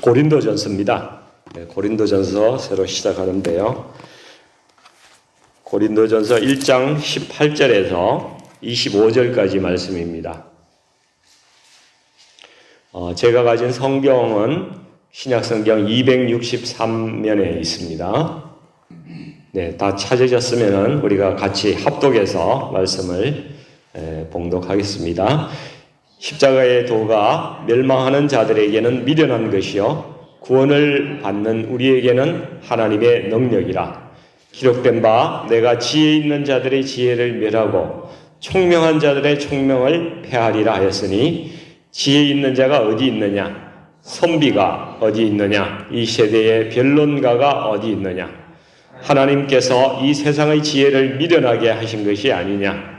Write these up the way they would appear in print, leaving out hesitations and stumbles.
고린도전서입니다. 고린도전서 새로 시작하는데요. 고린도전서 1장 18절에서 25절까지 말씀입니다. 제가 가진 성경은 신약성경 263면에 있습니다. 다 찾으셨으면 우리가 같이 합독해서 말씀을 봉독하겠습니다. 십자가의 도가 멸망하는 자들에게는 미련한 것이요 구원을 받는 우리에게는 하나님의 능력이라. 기록된 바 내가 지혜 있는 자들의 지혜를 멸하고 총명한 자들의 총명을 폐하리라 하였으니 지혜 있는 자가 어디 있느냐? 선비가 어디 있느냐? 이 세대의 변론가가 어디 있느냐? 하나님께서 이 세상의 지혜를 미련하게 하신 것이 아니냐?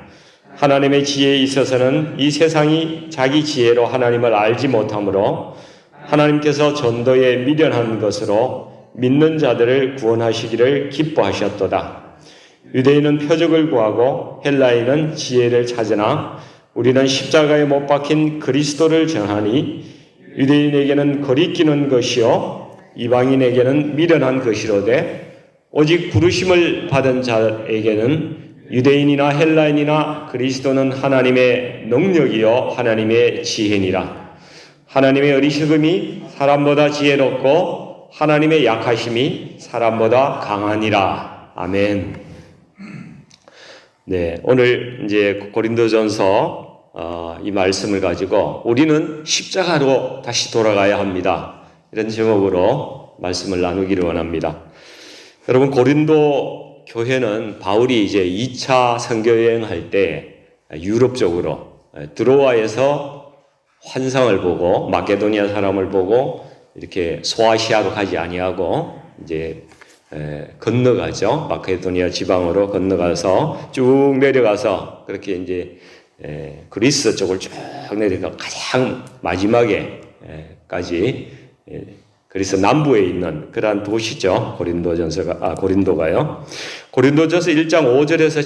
하나님의 지혜에 있어서는 이 세상이 자기 지혜로 하나님을 알지 못하므로 하나님께서 전도에 미련한 것으로 믿는 자들을 구원하시기를 기뻐하셨도다. 유대인은 표적을 구하고 헬라인은 지혜를 찾으나 우리는 십자가에 못 박힌 그리스도를 전하니 유대인에게는 거리끼는 것이요 이방인에게는 미련한 것이로되 오직 부르심을 받은 자에게는 유대인이나 헬라인이나 그리스도는 하나님의 능력이요 하나님의 지혜니라. 하나님의 어리석음이 사람보다 지혜롭고 하나님의 약하심이 사람보다 강하니라. 아멘. 오늘 이제 고린도전서 이 말씀을 가지고 우리는 십자가로 다시 돌아가야 합니다. 이런 제목으로 말씀을 나누기를 원합니다. 여러분, 고린도 교회는 바울이 이제 2차 선교 여행할 때 유럽 쪽으로 드로아에서 환상을 보고 마게도니아 사람을 보고 이렇게 소아시아로 가지 아니하고 이제 건너가죠. 마게도니아 지방으로 건너가서 쭉 내려가서 그렇게 이제 그리스 쪽을 쭉 내려가 가장 마지막에까지 그리스 남부에 있는 그러한 도시죠. 고린도가요. 고린도전서 1장 5절에서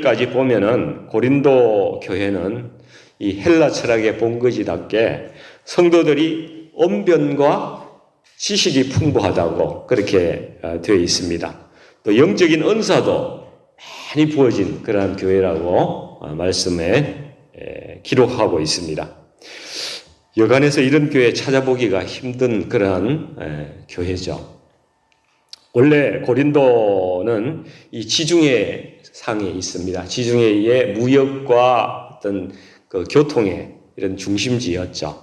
7절까지 보면은 고린도 교회는 이 헬라 철학의 본거지답게 성도들이 언변과 지식이 풍부하다고 그렇게 되어 있습니다. 또 영적인 은사도 많이 부어진 그러한 교회라고 말씀에 기록하고 있습니다. 여간에서 이런 교회 찾아보기가 힘든 그러한 교회죠. 원래 고린도는 이 지중해 상에 있습니다. 지중해의 무역과 어떤 그 교통의 이런 중심지였죠.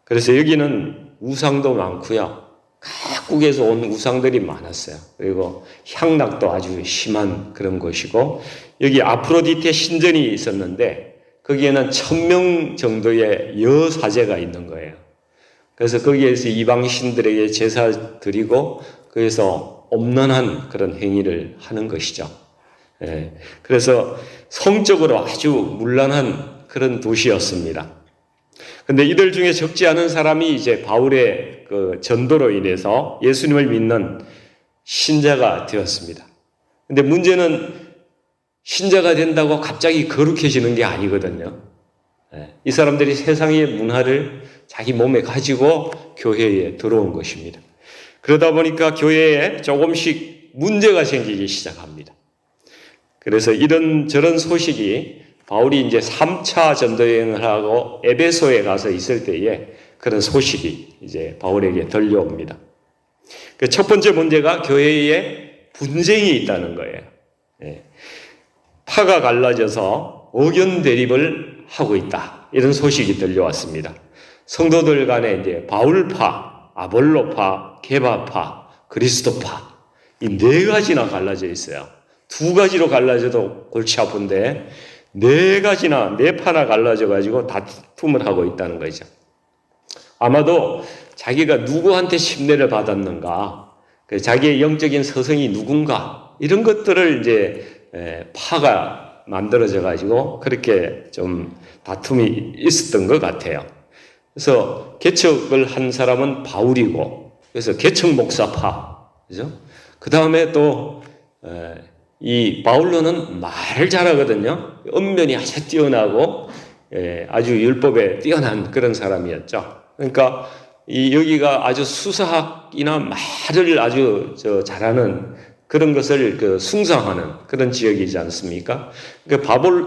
그래서 여기는 우상도 많고요. 각국에서 온 우상들이 많았어요. 그리고 향락도 아주 심한 그런 곳이고, 여기 아프로디테 신전이 있었는데 거기에는 1000명 정도의 여사제가 있는 거예요. 그래서 거기에서 이방 신들에게 제사 드리고 거기서 엄란한 그런 행위를 하는 것이죠. 그래서 성적으로 아주 문란한 그런 도시였습니다. 근데 이들 중에 적지 않은 사람이 이제 바울의 그 전도로 인해서 예수님을 믿는 신자가 되었습니다. 근데 문제는 신자가 된다고 갑자기 거룩해지는 게 아니거든요. 이 사람들이 세상의 문화를 자기 몸에 가지고 교회에 들어온 것입니다. 그러다 보니까 교회에 조금씩 문제가 생기기 시작합니다. 그래서 이런저런 소식이 바울이 이제 3차 전도여행을 하고 에베소에 가서 있을 때에 그런 소식이 이제 바울에게 들려옵니다. 그 첫 번째 문제가 교회에 분쟁이 있다는 거예요. 파가 갈라져서 의견 대립을 하고 있다. 이런 소식이 들려왔습니다. 성도들 간에 이제 바울파, 아볼로파, 게바파, 그리스도파 이 4가지나 갈라져 있어요. 2가지로 갈라져도 골치 아픈데 4가지나 4파나 갈라져 가지고 다툼을 하고 있다는 거죠. 아마도 자기가 누구한테 침례를 받았는가, 자기의 영적인 서성이 누군가 이런 것들을 이제 파가 만들어져 가지고 그렇게 좀 다툼이 있었던 것 같아요. 그래서 개척을 한 사람은 바울이고, 그래서 개척 목사파, 그죠? 그 다음에 또 이 바울로는 말을 잘하거든요. 언변이 아주 뛰어나고 아주 율법에 뛰어난 그런 사람이었죠. 그러니까 여기가 아주 수사학이나 말을 아주 잘하는 그런 것을 숭상하는 그런 지역이지 않습니까?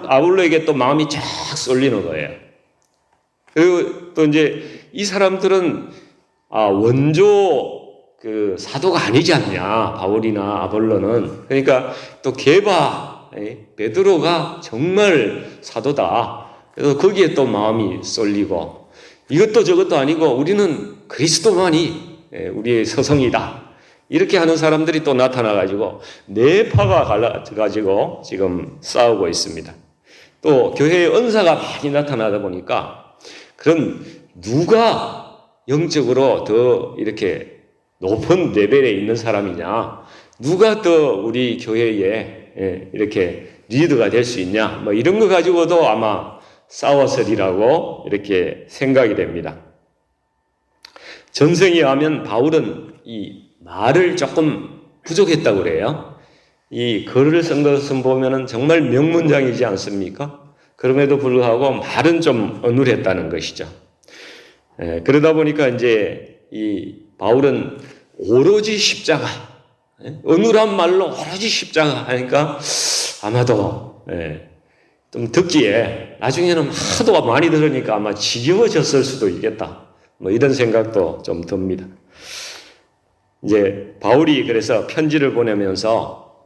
아볼로에게 또 마음이 쫙 쏠리는 거예요. 그리고 또 이제 이 사람들은 원조 사도가 아니지 않냐, 바울이나 아볼로는. 그러니까 또 베드로가 정말 사도다. 그래서 거기에 또 마음이 쏠리고, 이것도 저것도 아니고 우리는 그리스도만이 우리의 서성이다. 이렇게 하는 사람들이 또 나타나가지고 네 파가 갈라가지고 지금 싸우고 있습니다. 또 교회의 은사가 많이 나타나다 보니까 그럼 누가 영적으로 더 이렇게 높은 레벨에 있는 사람이냐, 누가 더 우리 교회에 이렇게 리더가 될 수 있냐, 뭐 이런 거 가지고도 아마 싸웠으리라고 이렇게 생각이 됩니다. 전생에 하면 바울은 이 말을 조금 부족했다고 그래요. 이 글을 쓴 것은 보면은 정말 명문장이지 않습니까? 그럼에도 불구하고 말은 좀 어눌했다는 것이죠. 그러다 보니까 이제 이 바울은 오로지 십자가, 어눌한 말로 오로지 십자가 하니까 아마도 좀 듣기에 나중에는 하도 많이 들으니까 아마 지겨워졌을 수도 있겠다. 뭐 이런 생각도 좀 듭니다. 이제 바울이 그래서 편지를 보내면서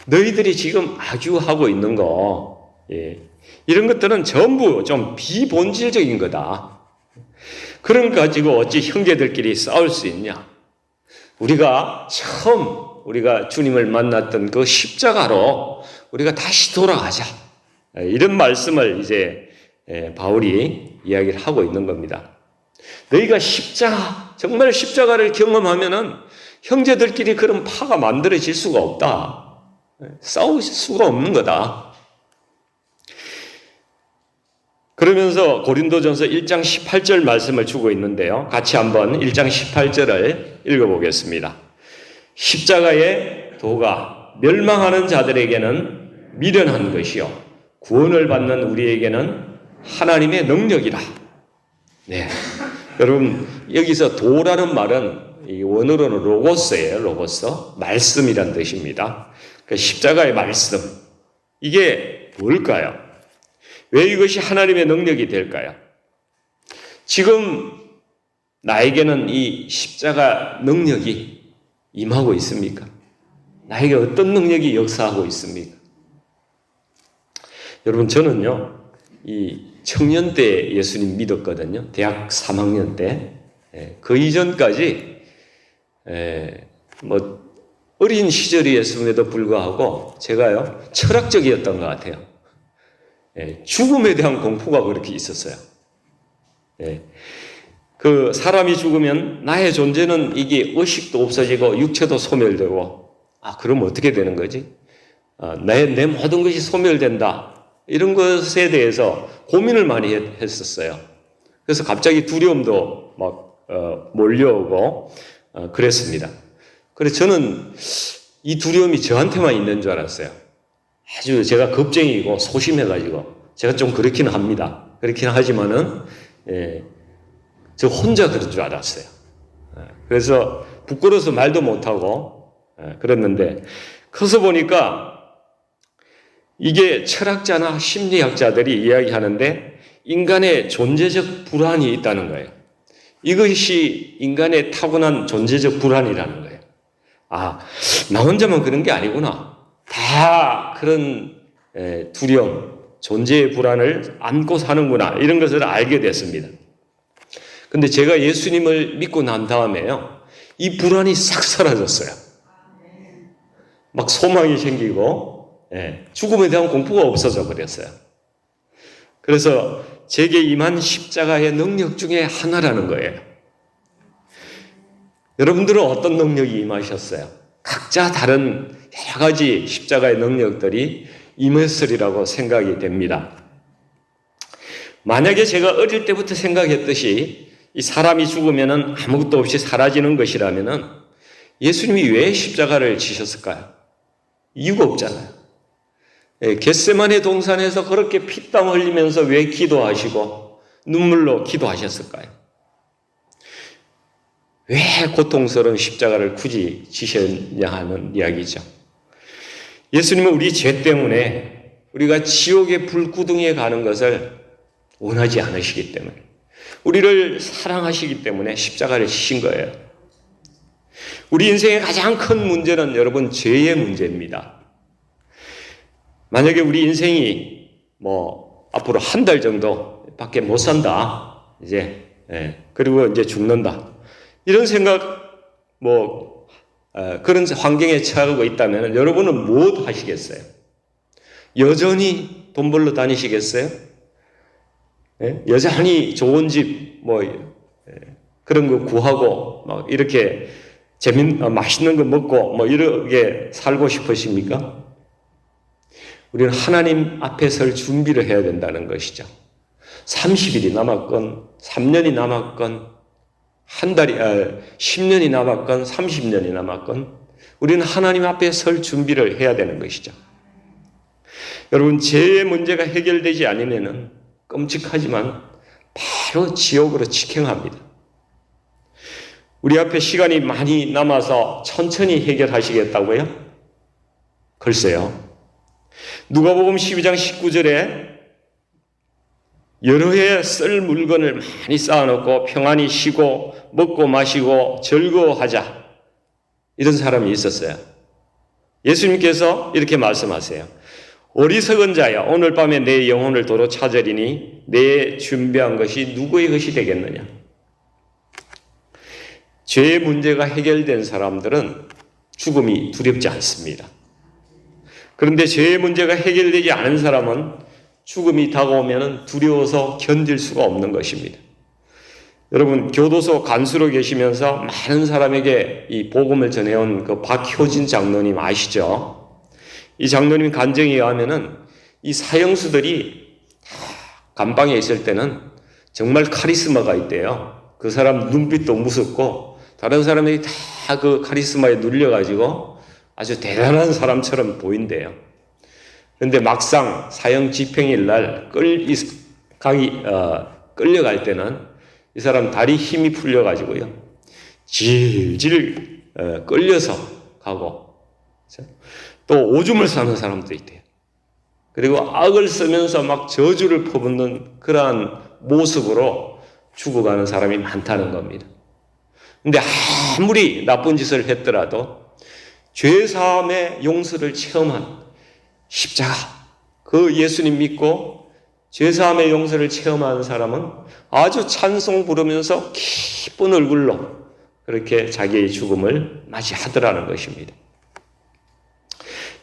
너희들이 지금 아주 하고 있는 거, 이런 것들은 전부 좀 비본질적인 거다. 그런 거 가지고 어찌 형제들끼리 싸울 수 있냐? 우리가 주님을 만났던 그 십자가로 우리가 다시 돌아가자. 이런 말씀을 이제 바울이 이야기를 하고 있는 겁니다. 너희가 정말 십자가를 경험하면은 형제들끼리 그런 파가 만들어질 수가 없다. 싸울 수가 없는 거다. 그러면서 고린도전서 1장 18절 말씀을 주고 있는데요. 같이 한번 1장 18절을 읽어보겠습니다. 십자가의 도가 멸망하는 자들에게는 미련한 것이요 구원을 받는 우리에게는 하나님의 능력이라. 네, 여러분 여기서 도라는 말은 이 원어로는 로고스예요. 로고스, 말씀이란 뜻입니다. 그러니까 십자가의 말씀, 이게 뭘까요? 왜 이것이 하나님의 능력이 될까요? 지금 나에게는 이 십자가 능력이 임하고 있습니까? 나에게 어떤 능력이 역사하고 있습니까? 여러분, 저는요, 이 청년 때 예수님 믿었거든요. 대학 3학년 때. 그 이전까지, 어린 시절이었음에도 불구하고 제가요, 철학적이었던 것 같아요. 죽음에 대한 공포가 그렇게 있었어요. 그 사람이 죽으면 나의 존재는 이게 의식도 없어지고 육체도 소멸되고, 그럼 어떻게 되는 거지? 내 모든 것이 소멸된다. 이런 것에 대해서 고민을 많이 했었어요. 그래서 갑자기 두려움도 몰려오고 그랬습니다. 그래서 저는 이 두려움이 저한테만 있는 줄 알았어요. 아주 제가 겁쟁이고 소심해가지고 제가 좀 그렇긴 합니다. 그렇긴 하지만은 저 혼자 그런 줄 알았어요. 그래서 부끄러워서 말도 못하고 그랬는데 커서 보니까 이게 철학자나 심리학자들이 이야기하는데 인간의 존재적 불안이 있다는 거예요. 이것이 인간의 타고난 존재적 불안이라는 거예요. 나 혼자만 그런 게 아니구나. 다 그런 두려움, 존재의 불안을 안고 사는구나. 이런 것을 알게 됐습니다. 근데 제가 예수님을 믿고 난 다음에요, 이 불안이 싹 사라졌어요. 막 소망이 생기고 죽음에 대한 공포가 없어져 버렸어요. 그래서 제게 임한 십자가의 능력 중에 하나라는 거예요. 여러분들은 어떤 능력이 임하셨어요? 각자 다른 여러 가지 십자가의 능력들이 임했으리라고 생각이 됩니다. 만약에 제가 어릴 때부터 생각했듯이 이 사람이 죽으면 아무것도 없이 사라지는 것이라면 예수님이 왜 십자가를 지셨을까요? 이유가 없잖아요. 겟세마네 동산에서 그렇게 피땀 흘리면서 왜 기도하시고 눈물로 기도하셨을까요? 왜 고통스러운 십자가를 굳이 지셨냐 하는 이야기죠. 예수님은 우리 죄 때문에 우리가 지옥의 불구덩이에 가는 것을 원하지 않으시기 때문에, 우리를 사랑하시기 때문에 십자가를 지신 거예요. 우리 인생의 가장 큰 문제는 여러분 죄의 문제입니다. 만약에 우리 인생이 앞으로 한 달 정도 밖에 못 산다, 그리고 이제 죽는다, 이런 생각, 그런 환경에 처하고 있다면 여러분은 무엇 하시겠어요? 여전히 돈 벌러 다니시겠어요? 여전히 좋은 집, 그런 거 구하고, 이렇게 맛있는 거 먹고, 이렇게 살고 싶으십니까? 우리는 하나님 앞에 설 준비를 해야 된다는 것이죠. 30일이 남았건, 3년이 남았건, 10년이 남았건, 30년이 남았건, 우리는 하나님 앞에 설 준비를 해야 되는 것이죠. 여러분, 죄의 문제가 해결되지 않으면은 끔찍하지만 바로 지옥으로 직행합니다. 우리 앞에 시간이 많이 남아서 천천히 해결하시겠다고요? 글쎄요. 누가복음 12장 19절에 여러 해 쓸 물건을 많이 쌓아놓고 평안히 쉬고 먹고 마시고 즐거워하자, 이런 사람이 있었어요. 예수님께서 이렇게 말씀하세요. 어리석은 자야, 오늘 밤에 내 영혼을 도로 찾으리니 내 준비한 것이 누구의 것이 되겠느냐. 죄의 문제가 해결된 사람들은 죽음이 두렵지 않습니다. 그런데 죄의 문제가 해결되지 않은 사람은 죽음이 다가오면 두려워서 견딜 수가 없는 것입니다. 여러분, 교도소 간수로 계시면서 많은 사람에게 이 복음을 전해온 그 박효진 장로님 아시죠? 이 장로님 간증에 의하면은 이 사형수들이 감방에 있을 때는 정말 카리스마가 있대요. 그 사람 눈빛도 무섭고 다른 사람들이 다 그 카리스마에 눌려가지고 아주 대단한 사람처럼 보인대요. 그런데 막상 사형 집행일 날 끌려갈 때는 이 사람 다리 힘이 풀려가지고요, 질질 끌려서 가고, 또 오줌을 싸는 사람도 있대요. 그리고 악을 쓰면서 막 저주를 퍼붓는 그러한 모습으로 죽어가는 사람이 많다는 겁니다. 근데 아무리 나쁜 짓을 했더라도 죄사함의 용서를 체험한 십자가, 그 예수님 믿고 죄사함의 용서를 체험한 사람은 아주 찬송 부르면서 기쁜 얼굴로 그렇게 자기의 죽음을 맞이하더라는 것입니다.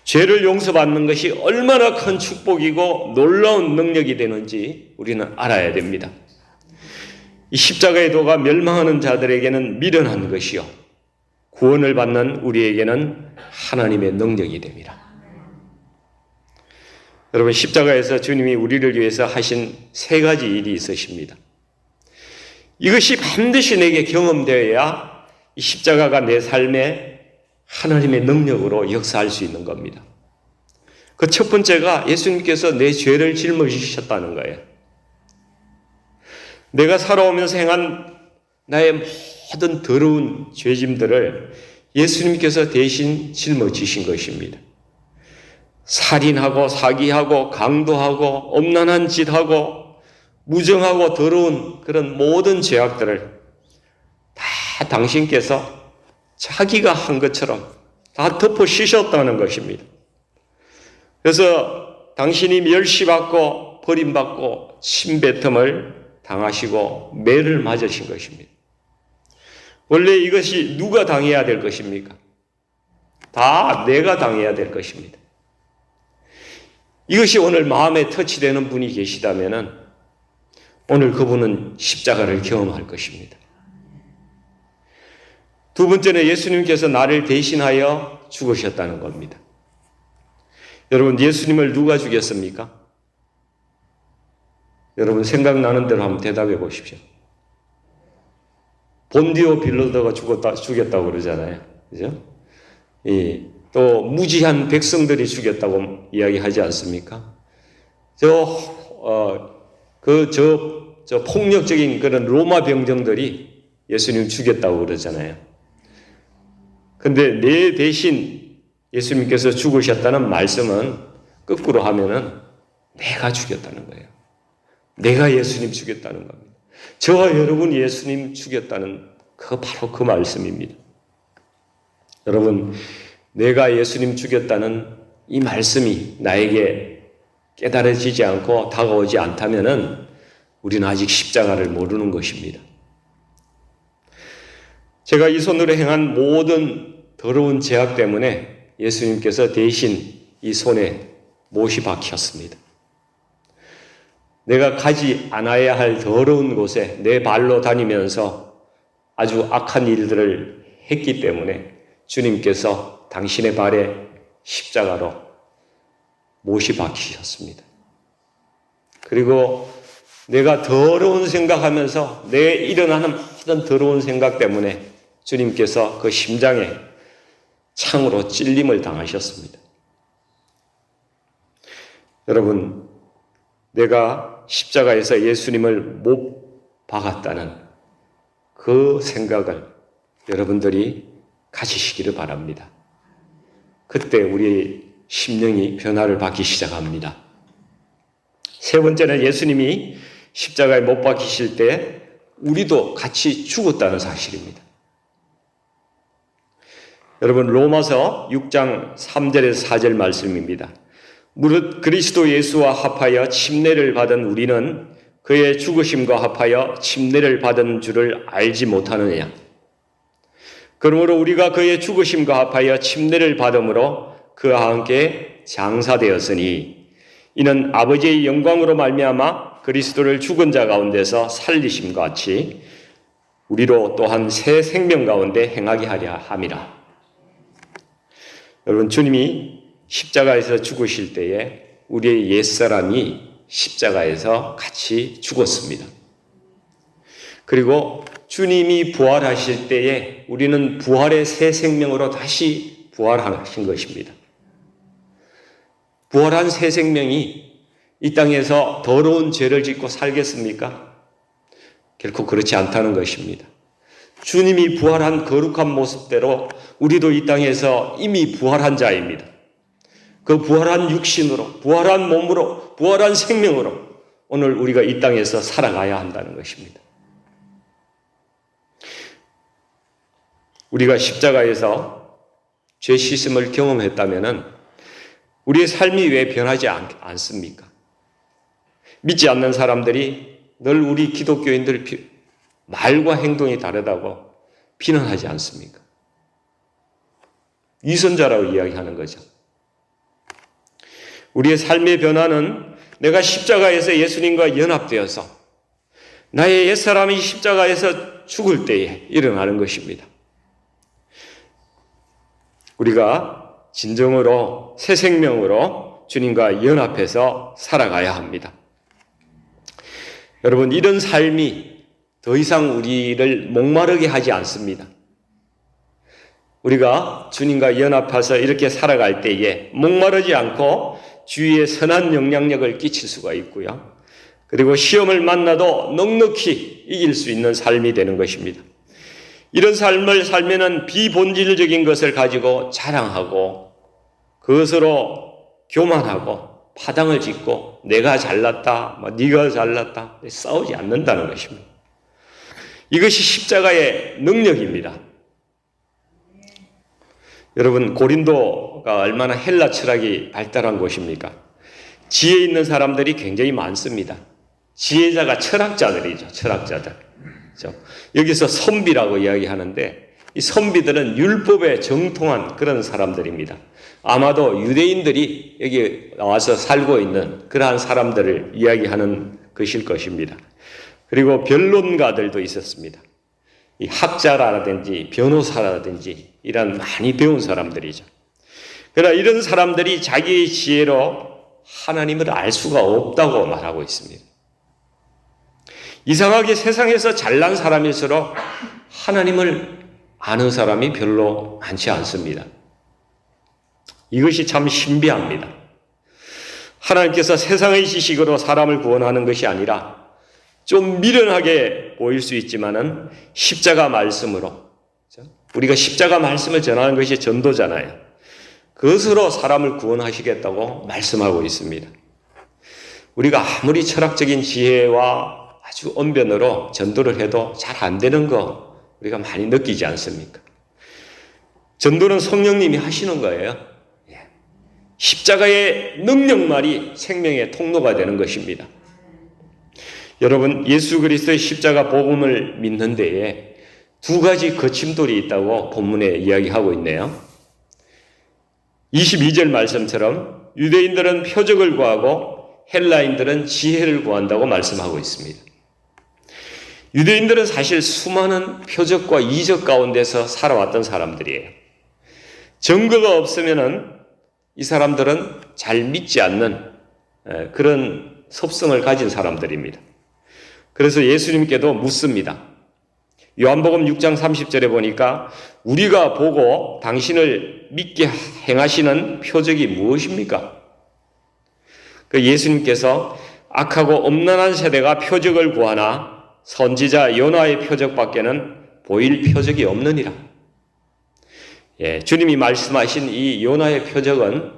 죄를 용서받는 것이 얼마나 큰 축복이고 놀라운 능력이 되는지 우리는 알아야 됩니다. 이 십자가의 도가 멸망하는 자들에게는 미련한 것이요, 구원을 받는 우리에게는 하나님의 능력이 됩니다. 여러분, 십자가에서 주님이 우리를 위해서 하신 세 가지 일이 있으십니다. 이것이 반드시 내게 경험되어야 이 십자가가 내 삶에 하나님의 능력으로 역사할 수 있는 겁니다. 그 첫 번째가 예수님께서 내 죄를 짊어지셨다는 거예요. 내가 살아오면서 행한 나의 모든 더러운 죄짐들을 예수님께서 대신 짊어지신 것입니다. 살인하고 사기하고 강도하고 엄난한 짓하고 무정하고 더러운 그런 모든 죄악들을 다 당신께서 자기가 한 것처럼 다 덮어 씌셨다는 것입니다. 그래서 당신이 멸시받고 버림받고 침뱉음을 당하시고 매를 맞으신 것입니다. 원래 이것이 누가 당해야 될 것입니까? 다 내가 당해야 될 것입니다. 이것이 오늘 마음에 터치되는 분이 계시다면 오늘 그분은 십자가를 경험할 것입니다. 두 번째는 예수님께서 나를 대신하여 죽으셨다는 겁니다. 여러분, 예수님을 누가 죽였습니까? 여러분, 생각나는 대로 한번 대답해 보십시오. 본디오 빌라도가 죽였다고 그러잖아요. 그죠? 또 무지한 백성들이 죽였다고 이야기하지 않습니까? 저 폭력적인 그런 로마 병정들이 예수님 죽였다고 그러잖아요. 근데 내 대신 예수님께서 죽으셨다는 말씀은 거꾸로 하면은 내가 죽였다는 거예요. 내가 예수님 죽였다는 겁니다. 저와 여러분이 예수님 죽였다는 바로 그 말씀입니다. 여러분, 내가 예수님 죽였다는 이 말씀이 나에게 깨달아지지 않고 다가오지 않다면은 우리는 아직 십자가를 모르는 것입니다. 제가 이 손으로 행한 모든 더러운 죄악 때문에 예수님께서 대신 이 손에 못이 박혔습니다. 내가 가지 않아야 할 더러운 곳에 내 발로 다니면서 아주 악한 일들을 했기 때문에 주님께서 당신의 발에 십자가로 못이 박히셨습니다. 그리고 내가 더러운 생각하면서 내 일어나는 모든 더러운 생각 때문에 주님께서 그 심장에 창으로 찔림을 당하셨습니다. 여러분, 내가 십자가에서 예수님을 못 박았다는 그 생각을 여러분들이 가지시기를 바랍니다. 그때 우리 심령이 변화를 받기 시작합니다. 세 번째는 예수님이 십자가에 못 박히실 때 우리도 같이 죽었다는 사실입니다. 여러분, 로마서 6장 3절에서 4절 말씀입니다. 무릇 그리스도 예수와 합하여 침례를 받은 우리는 그의 죽으심과 합하여 침례를 받은 줄을 알지 못하느냐. 그러므로 우리가 그의 죽으심과 합하여 침례를 받음으로 그와 함께 장사되었으니 이는 아버지의 영광으로 말미암아 그리스도를 죽은 자 가운데서 살리심 같이 우리로 또한 새 생명 가운데 행하게 하려 함이라. 여러분, 주님이 십자가에서 죽으실 때에 우리의 옛사람이 십자가에서 같이 죽었습니다. 그리고 주님이 부활하실 때에 우리는 부활의 새 생명으로 다시 부활하신 것입니다. 부활한 새 생명이 이 땅에서 더러운 죄를 짓고 살겠습니까? 결코 그렇지 않다는 것입니다. 주님이 부활한 거룩한 모습대로 우리도 이 땅에서 이미 부활한 자입니다. 그 부활한 육신으로, 부활한 몸으로, 부활한 생명으로 오늘 우리가 이 땅에서 살아가야 한다는 것입니다. 우리가 십자가에서 죄 씻음을 경험했다면 우리의 삶이 왜 변하지 않습니까? 믿지 않는 사람들이 늘 우리 기독교인들 말과 행동이 다르다고 비난하지 않습니까? 위선자라고 이야기하는 거죠. 우리의 삶의 변화는 내가 십자가에서 예수님과 연합되어서 나의 옛사람이 십자가에서 죽을 때에 일어나는 것입니다. 우리가 진정으로 새 생명으로 주님과 연합해서 살아가야 합니다. 여러분, 이런 삶이 더 이상 우리를 목마르게 하지 않습니다. 우리가 주님과 연합해서 이렇게 살아갈 때에 목마르지 않고 주위에 선한 영향력을 끼칠 수가 있고요. 그리고 시험을 만나도 넉넉히 이길 수 있는 삶이 되는 것입니다. 이런 삶을 살면은 비본질적인 것을 가지고 자랑하고 그것으로 교만하고 파당을 짓고 내가 잘났다, 네가 잘났다 싸우지 않는다는 것입니다. 이것이 십자가의 능력입니다. 여러분, 고린도가 얼마나 헬라 철학이 발달한 곳입니까? 지혜 있는 사람들이 굉장히 많습니다. 지혜자가 철학자들이죠. 철학자들. 그렇죠? 여기서 선비라고 이야기하는데 이 선비들은 율법에 정통한 그런 사람들입니다. 아마도 유대인들이 여기 와서 살고 있는 그러한 사람들을 이야기하는 것일 것입니다. 그리고 변론가들도 있었습니다. 이 학자라든지 변호사라든지 이런 많이 배운 사람들이죠. 그러나 이런 사람들이 자기의 지혜로 하나님을 알 수가 없다고 말하고 있습니다. 이상하게 세상에서 잘난 사람일수록 하나님을 아는 사람이 별로 많지 않습니다. 이것이 참 신비합니다. 하나님께서 세상의 지식으로 사람을 구원하는 것이 아니라 좀 미련하게 보일 수 있지만은 십자가 말씀으로, 우리가 십자가 말씀을 전하는 것이 전도잖아요. 그것으로 사람을 구원하시겠다고 말씀하고 있습니다. 우리가 아무리 철학적인 지혜와 아주 언변으로 전도를 해도 잘 안 되는 거 우리가 많이 느끼지 않습니까? 전도는 성령님이 하시는 거예요. 십자가의 능력만이 생명의 통로가 되는 것입니다. 여러분, 예수 그리스도의 십자가 복음을 믿는 데에 두 가지 거침돌이 있다고 본문에 이야기하고 있네요. 22절 말씀처럼 유대인들은 표적을 구하고 헬라인들은 지혜를 구한다고 말씀하고 있습니다. 유대인들은 사실 수많은 표적과 이적 가운데서 살아왔던 사람들이에요. 증거가 없으면은 이 사람들은 잘 믿지 않는 그런 섭성을 가진 사람들입니다. 그래서 예수님께도 묻습니다. 요한복음 6장 30절에 보니까 우리가 보고 당신을 믿게 행하시는 표적이 무엇입니까? 예수님께서 악하고 엄난한 세대가 표적을 구하나 선지자 요나의 표적밖에는 보일 표적이 없느니라. 주님이 말씀하신 이 요나의 표적은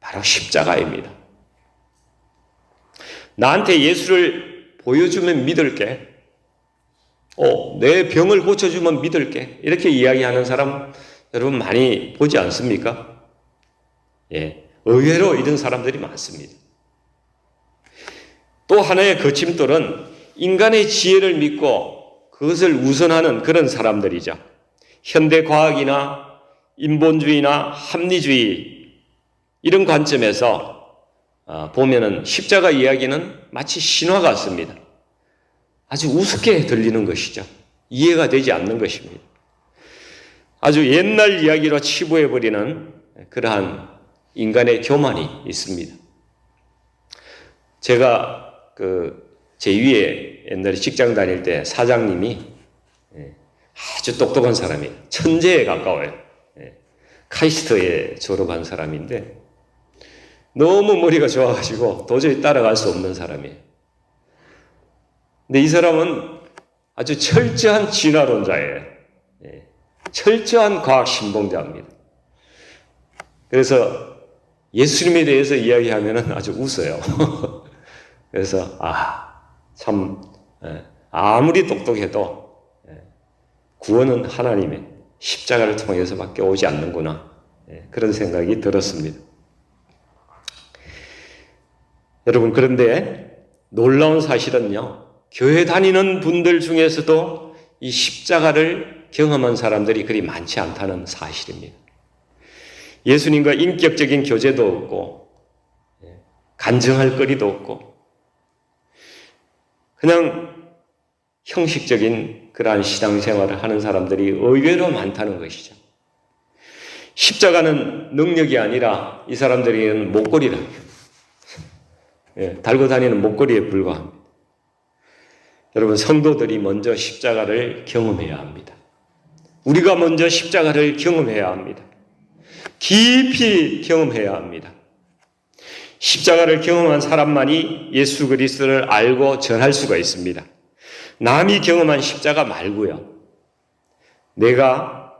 바로 십자가입니다. 나한테 예수를 보여주면 믿을게. 내 병을 고쳐주면 믿을게. 이렇게 이야기하는 사람 여러분 많이 보지 않습니까? 의외로 이런 사람들이 많습니다. 또 하나의 거침돌은 인간의 지혜를 믿고 그것을 우선하는 그런 사람들이죠. 현대 과학이나 인본주의나 합리주의 이런 관점에서 보면은 십자가 이야기는 마치 신화 같습니다. 아주 우습게 들리는 것이죠. 이해가 되지 않는 것입니다. 아주 옛날 이야기로 치부해버리는 그러한 인간의 교만이 있습니다. 제가 제 위에 옛날에 직장 다닐 때 사장님이 아주 똑똑한 사람이에요. 천재에 가까워요. 카이스트에 졸업한 사람인데 너무 머리가 좋아가지고 도저히 따라갈 수 없는 사람이에요. 근데 이 사람은 아주 철저한 진화론자예요. 철저한 과학 신봉자입니다. 그래서 예수님에 대해서 이야기하면 아주 웃어요. 그래서 참 아무리 똑똑해도 구원은 하나님의 십자가를 통해서밖에 오지 않는구나. 그런 생각이 들었습니다. 여러분, 그런데 놀라운 사실은요. 교회 다니는 분들 중에서도 이 십자가를 경험한 사람들이 그리 많지 않다는 사실입니다. 예수님과 인격적인 교제도 없고 간증할 거리도 없고 그냥 형식적인 그러한 신앙생활을 하는 사람들이 의외로 많다는 것이죠. 십자가는 능력이 아니라 이 사람들에게는 목걸이라. 달고 다니는 목걸이에 불과합니다. 여러분, 성도들이 먼저 십자가를 경험해야 합니다. 우리가 먼저 십자가를 경험해야 합니다. 깊이 경험해야 합니다. 십자가를 경험한 사람만이 예수 그리스도를 알고 전할 수가 있습니다. 남이 경험한 십자가 말고요. 내가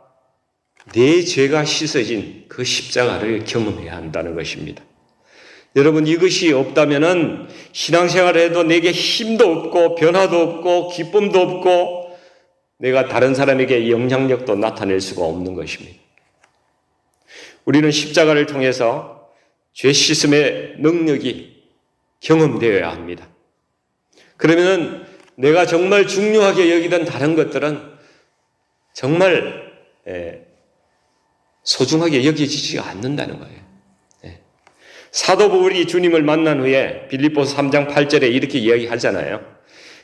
내 죄가 씻어진 그 십자가를 경험해야 한다는 것입니다. 여러분, 이것이 없다면은 신앙생활을 해도 내게 힘도 없고 변화도 없고 기쁨도 없고 내가 다른 사람에게 영향력도 나타낼 수가 없는 것입니다. 우리는 십자가를 통해서 죄 씻음의 능력이 경험되어야 합니다. 그러면은 내가 정말 중요하게 여기던 다른 것들은 정말 소중하게 여겨지지 않는다는 거예요. 사도 바울이 주님을 만난 후에 빌립보서 3장 8절에 이렇게 이야기하잖아요.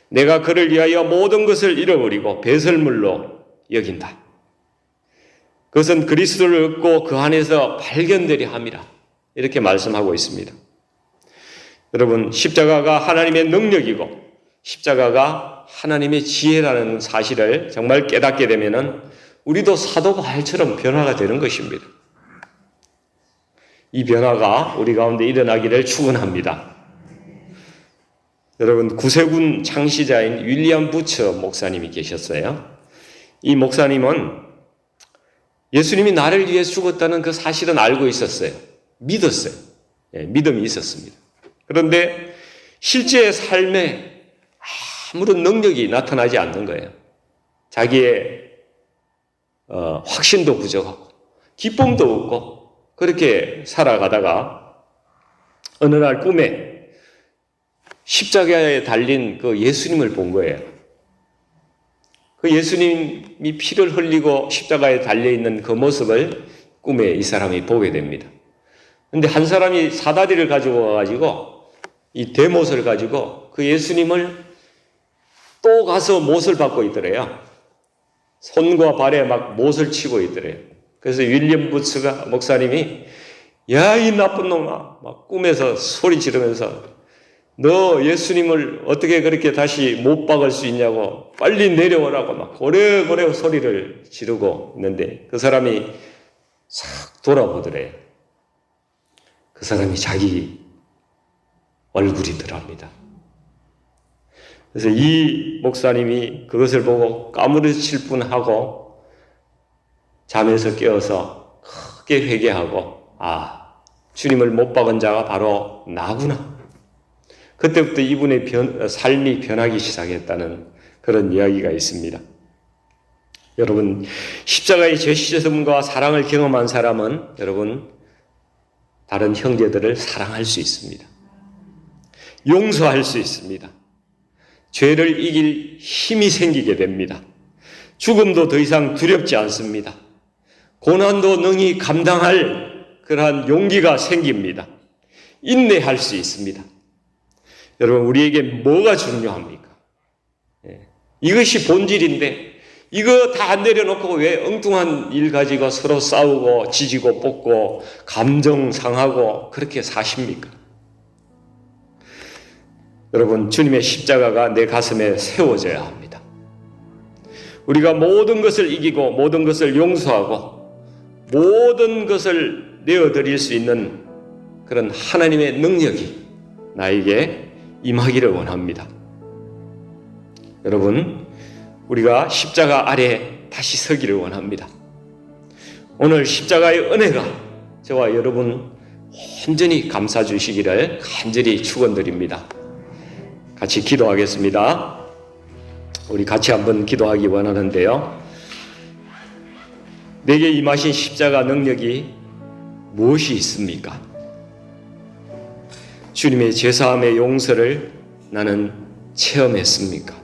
내가 그를 위하여 모든 것을 잃어버리고 배설물로 여긴다. 그것은 그리스도를 얻고 그 안에서 발견되려 함이라. 이렇게 말씀하고 있습니다. 여러분, 십자가가 하나님의 능력이고 십자가가 하나님의 지혜라는 사실을 정말 깨닫게 되면은 우리도 사도 바울처럼 변화가 되는 것입니다. 이 변화가 우리 가운데 일어나기를 축원합니다. 여러분, 구세군 창시자인 윌리엄 부처 목사님이 계셨어요. 이 목사님은 예수님이 나를 위해 죽었다는 그 사실은 알고 있었어요. 믿었어요. 믿음이 있었습니다. 그런데 실제 삶에 아무런 능력이 나타나지 않는 거예요. 자기의 확신도 부족하고 기쁨도 없고 그렇게 살아가다가 어느 날 꿈에 십자가에 달린 그 예수님을 본 거예요. 그 예수님이 피를 흘리고 십자가에 달려있는 그 모습을 꿈에 이 사람이 보게 됩니다. 근데 한 사람이 사다리를 가지고 와가지고 이 대못을 가지고 그 예수님을 또 가서 못을 받고 있더래요. 손과 발에 막 못을 치고 있더래요. 그래서 윌리엄 부츠가 목사님이 야, 이 나쁜 놈아, 막 꿈에서 소리 지르면서 너 예수님을 어떻게 그렇게 다시 못 박을 수 있냐고 빨리 내려오라고 막 고래고래 소리를 지르고 있는데 그 사람이 싹 돌아보더래요. 그 사람이 자기 얼굴이더랍니다. 그래서 이 목사님이 그것을 보고 까무러칠 뻔하고 잠에서 깨어서 크게 회개하고 주님을 못 박은 자가 바로 나구나. 그때부터 이분의 삶이 변하기 시작했다는 그런 이야기가 있습니다. 여러분, 십자가의 죄시즘과 사랑을 경험한 사람은 여러분 다른 형제들을 사랑할 수 있습니다. 용서할 수 있습니다. 죄를 이길 힘이 생기게 됩니다. 죽음도 더 이상 두렵지 않습니다. 고난도 능히 감당할 그러한 용기가 생깁니다. 인내할 수 있습니다. 여러분, 우리에게 뭐가 중요합니까? 이것이 본질인데 이거 다 내려놓고 왜 엉뚱한 일 가지고 서로 싸우고 지지고 볶고 감정 상하고 그렇게 사십니까? 여러분, 주님의 십자가가 내 가슴에 세워져야 합니다. 우리가 모든 것을 이기고 모든 것을 용서하고 모든 것을 내어드릴 수 있는 그런 하나님의 능력이 나에게 임하기를 원합니다. 여러분, 우리가 십자가 아래 다시 서기를 원합니다. 오늘 십자가의 은혜가 저와 여러분 온전히 감싸 주시기를 간절히 축원드립니다. 같이 기도하겠습니다. 우리 같이 한번 기도하기 원하는데요. 내게 임하신 십자가 능력이 무엇이 있습니까? 주님의 죄사함의 용서를 나는 체험했습니까?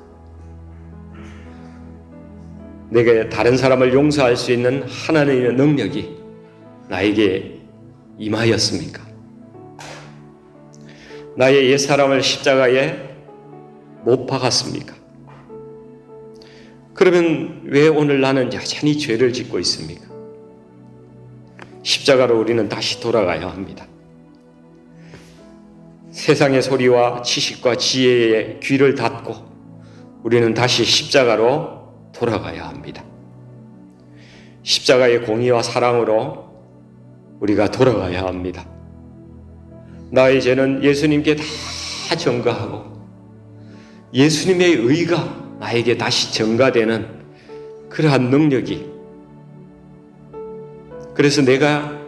내게 다른 사람을 용서할 수 있는 하나님의 능력이 나에게 임하였습니까? 나의 옛사람을 십자가에 못 박았습니까? 그러면 왜 오늘 나는 여전히 죄를 짓고 있습니까? 십자가로 우리는 다시 돌아가야 합니다. 세상의 소리와 지식과 지혜의 귀를 닫고 우리는 다시 십자가로 돌아가야 합니다. 십자가의 공의와 사랑으로 우리가 돌아가야 합니다. 나의 죄는 예수님께 다 전가하고 예수님의 의가 나에게 다시 전가되는 그러한 능력이, 그래서 내가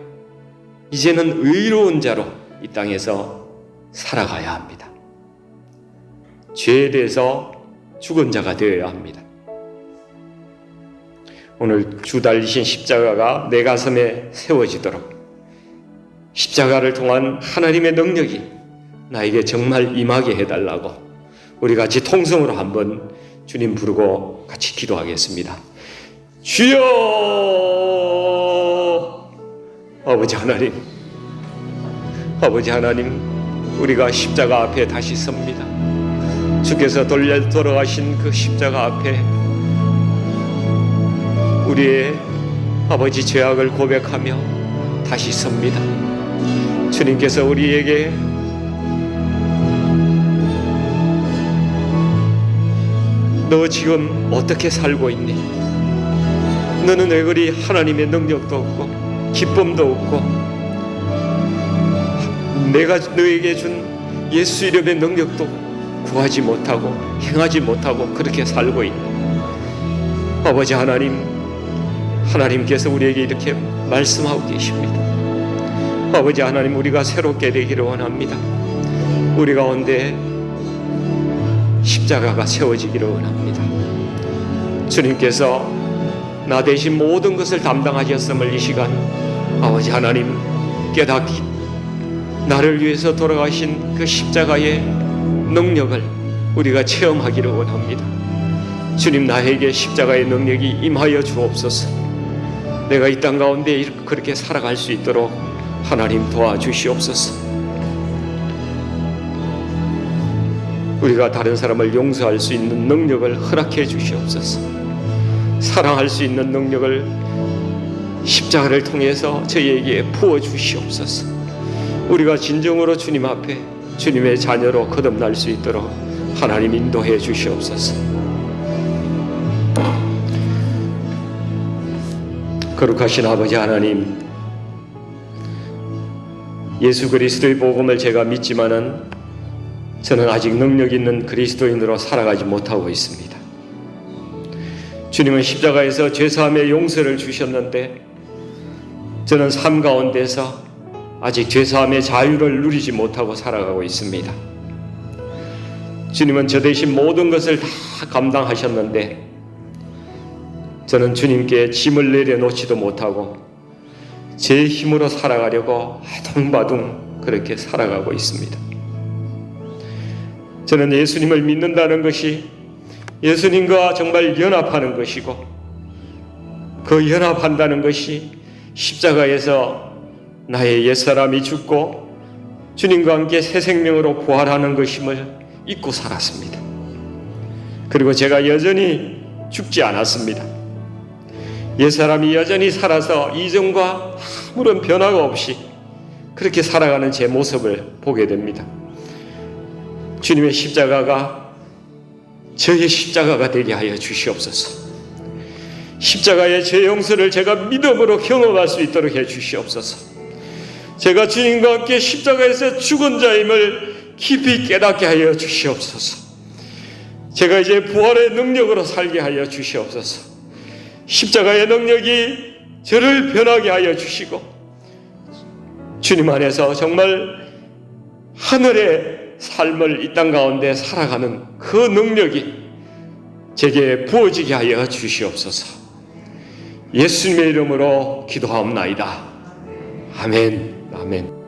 이제는 의로운 자로 이 땅에서 살아가야 합니다. 죄에 대해서 죽은 자가 되어야 합니다. 오늘 주 달리신 십자가가 내 가슴에 세워지도록 십자가를 통한 하나님의 능력이 나에게 정말 임하게 해달라고 우리 같이 통성으로 한번 주님 부르고 같이 기도하겠습니다. 주여! 아버지 하나님, 아버지 하나님, 우리가 십자가 앞에 다시 섭니다. 주께서 돌아가신 그 십자가 앞에 우리의 아버지 죄악을 고백하며 다시 섭니다. 주님께서 우리에게 너 지금 어떻게 살고 있니? 너는 왜 그리 하나님의 능력도 없고 기쁨도 없고 내가 너에게 준 예수 이름의 능력도 구하지 못하고 행하지 못하고 그렇게 살고 있는 아버지 하나님께서 우리에게 이렇게 말씀하고 계십니다. 아버지 하나님, 우리가 새롭게 되기를 원합니다. 우리 가운데 십자가가 세워지기를 원합니다. 주님께서 나 대신 모든 것을 담당하셨음을 이 시간 아버지 하나님 깨닫기, 나를 위해서 돌아가신 그 십자가의 능력을 우리가 체험하기를 원합니다. 주님, 나에게 십자가의 능력이 임하여 주옵소서. 내가 이 땅 가운데 그렇게 살아갈 수 있도록 하나님 도와주시옵소서. 우리가 다른 사람을 용서할 수 있는 능력을 허락해 주시옵소서. 사랑할 수 있는 능력을 십자가를 통해서 저희에게 부어 주시옵소서. 우리가 진정으로 주님 앞에 주님의 자녀로 거듭날 수 있도록 하나님 인도해 주시옵소서. 거룩하신 아버지 하나님, 예수 그리스도의 복음을 제가 믿지만은 저는 아직 능력 있는 그리스도인으로 살아가지 못하고 있습니다. 주님은 십자가에서 죄사함의 용서를 주셨는데 저는 삶 가운데서 아직 죄사함의 자유를 누리지 못하고 살아가고 있습니다. 주님은 저 대신 모든 것을 다 감당하셨는데 저는 주님께 짐을 내려놓지도 못하고 제 힘으로 살아가려고 아둥바둥 그렇게 살아가고 있습니다. 저는 예수님을 믿는다는 것이 예수님과 정말 연합하는 것이고, 그 연합한다는 것이 십자가에서 나의 옛사람이 죽고 주님과 함께 새 생명으로 부활하는 것임을 잊고 살았습니다. 그리고 제가 여전히 죽지 않았습니다. 옛사람이 여전히 살아서 이전과 아무런 변화가 없이 그렇게 살아가는 제 모습을 보게 됩니다. 주님의 십자가가 저의 십자가가 되게 하여 주시옵소서. 십자가의 제 용서를 제가 믿음으로 경험할 수 있도록 해 주시옵소서. 제가 주님과 함께 십자가에서 죽은 자임을 깊이 깨닫게 하여 주시옵소서. 제가 이제 부활의 능력으로 살게 하여 주시옵소서. 십자가의 능력이 저를 변하게 하여 주시고 주님 안에서 정말 하늘의 삶을 이 땅 가운데 살아가는 그 능력이 제게 부어지게 하여 주시옵소서. 예수님의 이름으로 기도하옵나이다. 아멘. 아멘.